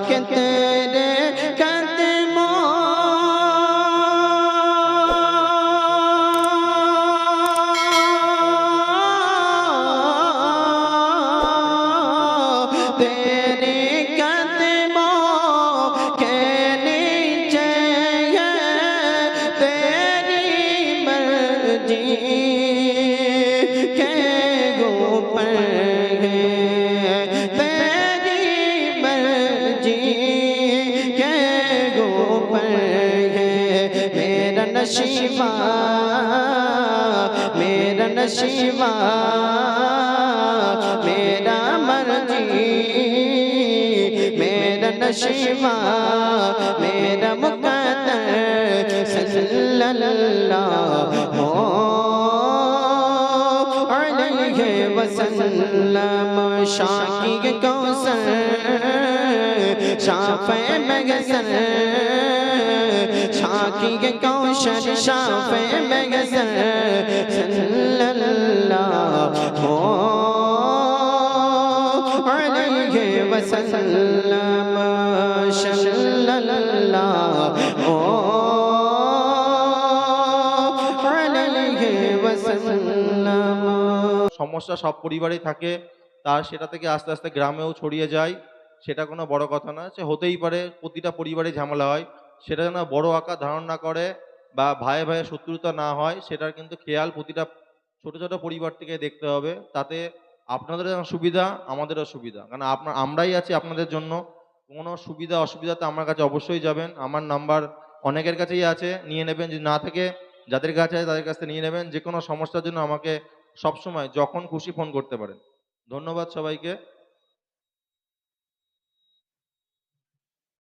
के तेरे कदमों तेरे कदमों के नीचे है तेरी मर्जी के ऊपर है तेरी मर्जी के ऊपर है मेरा नशीबा मेरा नशीबा मेरा मर्जी मेरा नशीबा मेरा मुक़द्दर सल्लल्लाहु अलैहि वसल्लम शाकी के कौसर शाफ़े मगज़र शाकी के कौशर शाफ़े मगज़र सल्लल्लाहु अलैहि वसल्लम सल्लल्लाहु अलैहि वसल्लम। সমস্যা সব পরিবারেই থাকে, তার সেটা থেকে আস্তে আস্তে গ্রামেও ছড়িয়ে যায়, সেটা কোনো বড় কথা না। সে হতেই পারে প্রতিটা পরিবারে ঝামেলা হয়, সেটা যেন বড় আকার ধারণ না করে বা ভাইয়ে ভাইয়ে শত্রুতা না হয়, সেটার কিন্তু খেয়াল প্রতিটা ছোট ছোট পরিবার থেকে দেখতে হবে। তাতে আপনাদেরও যেমন সুবিধা, আমাদেরও সুবিধা, কারণ আমরাই আছি আপনাদের জন্য। কোনো সুবিধা অসুবিধাতে আমার কাছে অবশ্যই যাবেন। আমার নাম্বার অনেকের কাছেই আছে, নিয়ে নেবেন। যদি না থাকে, যাদের কাছে আছে তাদের কাছ থেকে নিয়ে নেবেন। যে কোনো সমস্যার জন্য আমাকে সবসময় যখন খুশি ফোন করতে পারেন। ধন্যবাদ সবাইকে।